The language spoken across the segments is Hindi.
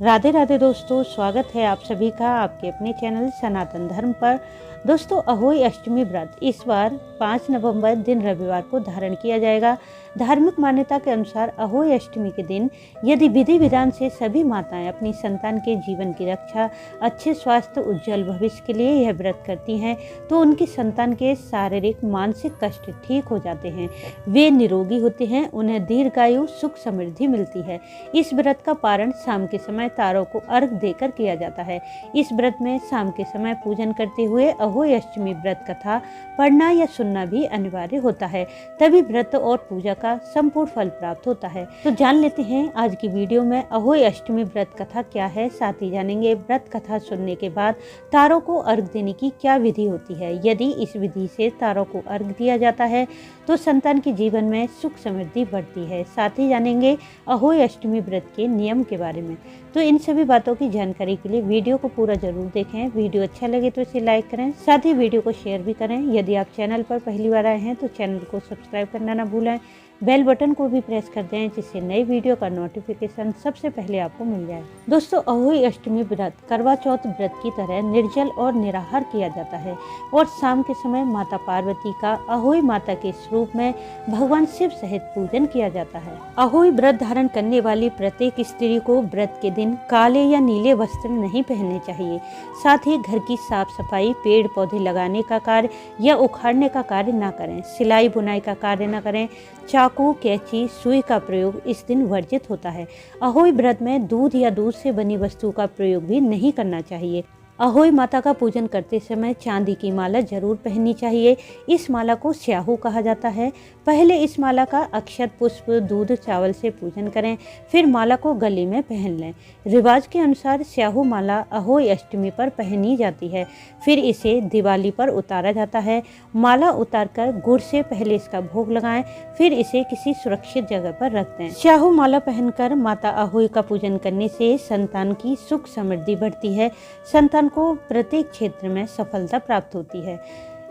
राधे राधे दोस्तों, स्वागत है आप सभी का आपके अपने चैनल सनातन धर्म पर। दोस्तों, अहोई अष्टमी व्रत इस बार 5 नवंबर दिन रविवार को धारण किया जाएगा। धार्मिक मान्यता के अनुसार अहोई अष्टमी के दिन यदि विधि विधान से सभी माताएं अपनी संतान के जीवन की रक्षा, अच्छे स्वास्थ्य, उज्जवल भविष्य के लिए यह व्रत करती हैं तो उनकी संतान के शारीरिक मानसिक कष्ट ठीक हो जाते हैं, वे निरोगी होते हैं, उन्हें दीर्घायु सुख समृद्धि मिलती है। इस व्रत का पारण शाम के समय तारों को अर्घ देकर किया जाता है। इस व्रत में शाम के समय पूजन करते हुए अहोई अष्टमी व्रत कथा पढ़ना या सुनना भी अनिवार्य होता है, तभी व्रत और पूजा का संपूर्ण फल प्राप्त होता है। तो जान लेते हैं आज की वीडियो में अहोई अष्टमी व्रत कथा क्या है। साथ ही जानेंगे व्रत कथा सुनने के बाद तारों को अर्घ देने की क्या विधि होती है। यदि इस विधि से तारों को अर्घ दिया जाता है तो संतान के जीवन में सुख समृद्धि बढ़ती है। साथ ही जानेंगे अहोई अष्टमी व्रत के नियम के बारे में। तो इन सभी बातों की जानकारी के लिए वीडियो को पूरा जरूर देखें। वीडियो अच्छा लगे तो इसे लाइक करें, साथ ही वीडियो को शेयर भी करें। यदि आप चैनल पर पहली बार आए हैं तो चैनल को सब्सक्राइब करना ना भूलें, बेल बटन को भी प्रेस कर दें जिससे नई वीडियो का नोटिफिकेशन सबसे पहले आपको मिल जाए। दोस्तों, अहोई अष्टमी व्रत करवा चौथ व्रत की तरह निर्जल और निराहार किया जाता है और शाम के समय माता पार्वती का अहोई माता के स्वरूप में भगवान शिव सहित पूजन किया जाता है। अहोई व्रत धारण करने वाली प्रत्येक स्त्री को व्रत के दिन काले या नीले वस्त्र नहीं पहनने चाहिए। साथ ही घर की साफ सफाई, पेड़ पौधे लगाने का कार्य या उखाड़ने का कार्य न करें, सिलाई बुनाई का कार्य न करें, चाकू, कैंची, सुई का प्रयोग इस दिन वर्जित होता है। अहोई व्रत में दूध या दूध से बनी वस्तु का प्रयोग भी नहीं करना चाहिए। अहोई माता का पूजन करते समय चांदी की माला जरूर पहननी चाहिए। इस माला को स्याहू कहा जाता है। पहले इस माला का अक्षत, पुष्प, दूध, चावल से पूजन करें, फिर माला को गले में पहन लें। रिवाज के अनुसार स्याहू माला अहोई अष्टमी पर पहनी जाती है, फिर इसे दिवाली पर उतारा जाता है। माला उतारकर गुड़ से पहले इसका भोग लगाएं, फिर इसे किसी सुरक्षित जगह पर रख दें। स्याहू माला पहनकर माता अहोई का पूजन करने से संतान की सुख समृद्धि बढ़ती है, संतान को प्रत्येक क्षेत्र में सफलता प्राप्त होती है।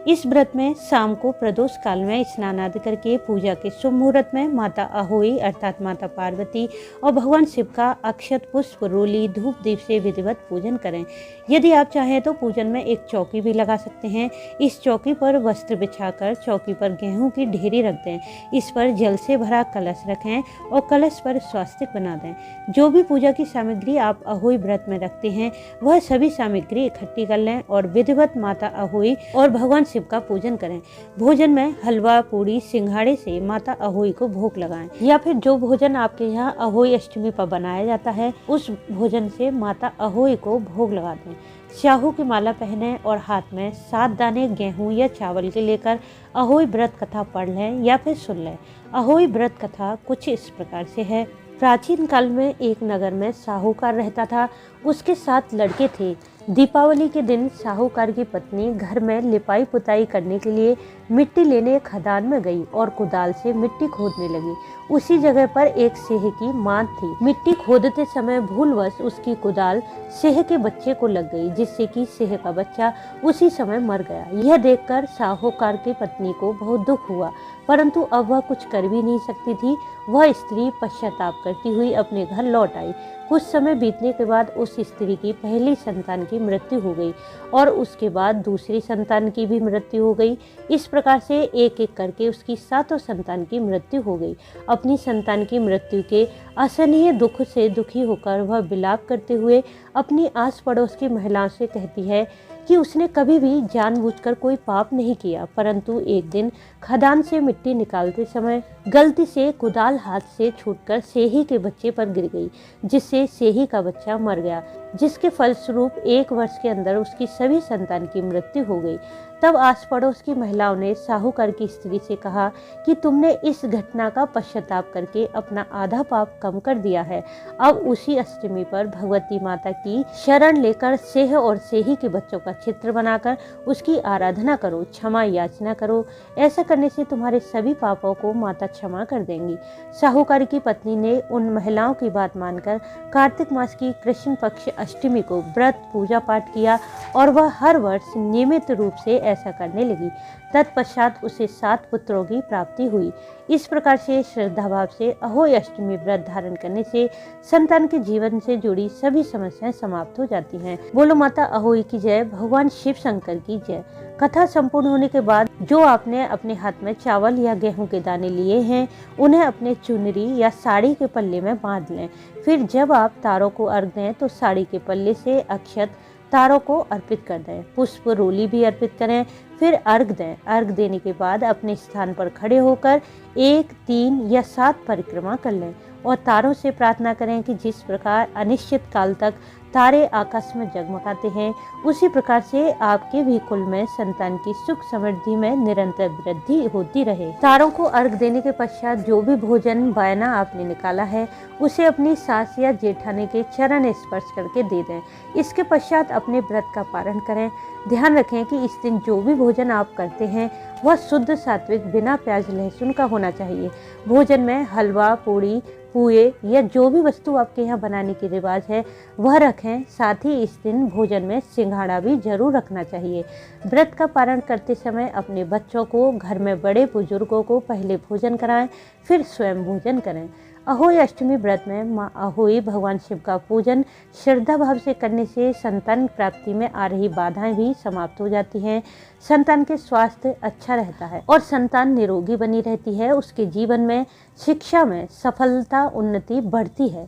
इस व्रत में शाम को प्रदोष काल में स्नान आदि करके पूजा के शुभ मुहूर्त में माता अहोई अर्थात माता पार्वती और भगवान शिव का अक्षत, पुष्प, रोली, धूप दीप से विधिवत पूजन करें। यदि आप चाहें तो पूजन में एक चौकी भी लगा सकते हैं। इस चौकी पर वस्त्र बिछाकर चौकी पर गेहूं की ढेरी रख दें। इस पर जल से भरा कलश रखें और कलश पर स्वास्तिक बना दें। जो भी पूजा की सामग्री आप अहोई व्रत में रखते हैं वह सभी सामग्री इकट्ठी कर लें और विधिवत माता अहोई और भगवान शिव का पूजन करें। भोजन में हलवा, पूरी, सिंघाड़े से माता अहोई को भोग लगाएं या फिर जो भोजन आपके यहाँ अहोई अष्टमी पर बनाया जाता है उस भोजन से माता अहोई को भोग लगा दें। स्याहू की माला पहने और हाथ में 7 दाने गेहूं या चावल के लेकर अहोई व्रत कथा पढ़ लें या फिर सुन लें। अहोई व्रत कथा कुछ इस प्रकार से है। प्राचीन काल में एक नगर में साहूकार रहता था। उसके 7 लड़के थे। दीपावली के दिन साहूकार की पत्नी घर में लिपाई पुताई करने के लिए मिट्टी लेने खदान में गई और कुदाल से मिट्टी खोदने लगी। उसी जगह पर एक सेह की मां थी। मिट्टी खोदते समय भूलवश उसकी कुदाल सेह के बच्चे को लग गई, जिससे कि सेह का बच्चा उसी समय मर गया। यह देखकर साहूकार की पत्नी को बहुत दुख हुआ, परंतु अब वह कुछ कर भी नहीं सकती थी। वह स्त्री पश्चाताप करती हुई अपने घर लौट आई। कुछ समय बीतने के बाद उस स्त्री की पहली संतान की मृत्यु हो गई और उसके बाद दूसरी संतान की भी मृत्यु हो गई। इस प्रकार से एक एक करके उसकी 7 संतान की मृत्यु हो गई। अपनी संतान की मृत्यु के असहनीय दुख से दुखी होकर वह विलाप करते हुए अपनी आस पड़ोस की महिलाओं से कहती है कि उसने कभी भी जानबूझकर कोई पाप नहीं किया, परंतु एक दिन खदान से मिट्टी निकालते समय गलती से कुदाल हाथ से छूटकर सेही के बच्चे पर गिर गई, जिससे सेही का बच्चा मर गया, जिसके फलस्वरूप 1 वर्ष के अंदर उसकी सभी संतान की मृत्यु हो गई। तब आस पड़ोस की महिलाओं ने साहूकार की स्त्री से कहा कि तुमने इस घटना का पश्चाताप करके अपना आधा पाप कम कर दिया है। अब उसी अष्टमी पर भगवती माता की शरण लेकर सेह और सेही के बच्चों का चित्र बनाकर उसकी आराधना करो, क्षमा याचना करो। ऐसा करने से तुम्हारे सभी पापों को माता क्षमा कर देंगी। साहूकार की पत्नी ने उन महिलाओं की बात मानकर कार्तिक मास की कृष्ण पक्ष अष्टमी को व्रत, पूजा पाठ किया और वह हर वर्ष नियमित रूप से ऐसा करने लगी। तत्पश्चात उसे 7 पुत्रों की प्राप्ति हुई। इस प्रकार से श्रद्धा भाव से अहोई अष्टमी व्रत धारण करने से संतान के जीवन से जुड़ी सभी समस्याएं समाप्त हो जाती हैं। बोलो माता अहोई की जय, भगवान शिव शंकर की जय। कथा संपूर्ण होने के बाद जो आपने अपने हाथ में चावल या गेहूं के दाने लिए हैं, उन्हें अपने चुनरी या साड़ी के पल्ले में बांध लें। फिर जब आप तारों को अर्घ दें तो साड़ी के पल्ले से अक्षत तारों को अर्पित कर दें। पुष्प रोली भी अर्पित करें, फिर अर्घ दें। अर्घ देने के बाद अपने स्थान पर खड़े होकर 1, 3 या 7 परिक्रमा कर लें और तारों से प्रार्थना करें कि जिस प्रकार अनिश्चित काल तक तारे आकाश में जगमगाते हैं, उसी प्रकार से आपके भी कुल में संतान की सुख समृद्धि में निरंतर वृद्धि होती रहे। तारों को अर्घ देने के पश्चात जो भी भोजन बायना आपने निकाला है, उसे अपनी सास या जेठानी के चरण स्पर्श करके दे दें। इसके पश्चात अपने व्रत का पारण करें। ध्यान रखें कि इस दिन जो भी भोजन आप करते हैं वह शुद्ध सात्विक बिना प्याज लहसुन का होना चाहिए। भोजन में हलवा, पूड़ी, पुए या जो भी वस्तु आपके यहाँ बनाने की रिवाज है वह रखें। साथ ही इस दिन भोजन में सिंघाड़ा भी जरूर रखना चाहिए। व्रत का पारण करते समय अपने बच्चों को, घर में बड़े बुजुर्गों को पहले भोजन कराएं, फिर स्वयं भोजन करें। अहोई अष्टमी व्रत में माँ अहोई भगवान शिव का पूजन श्रद्धा भाव से करने से संतान प्राप्ति में आ रही बाधाएं भी समाप्त हो जाती हैं। संतान के स्वास्थ्य अच्छा रहता है और संतान निरोगी बनी रहती है। उसके जीवन में, शिक्षा में सफलता, उन्नति बढ़ती है।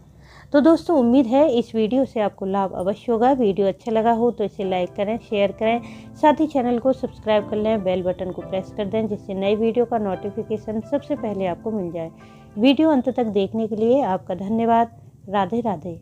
तो दोस्तों, उम्मीद है इस वीडियो से आपको लाभ अवश्य होगा। वीडियो अच्छा लगा हो तो इसे लाइक करें, शेयर करें, साथ ही चैनल को सब्सक्राइब कर लें, बेल बटन को प्रेस कर दें जिससे नई वीडियो का नोटिफिकेशन सबसे पहले आपको मिल जाए। वीडियो अंत तक देखने के लिए आपका धन्यवाद। राधे राधे।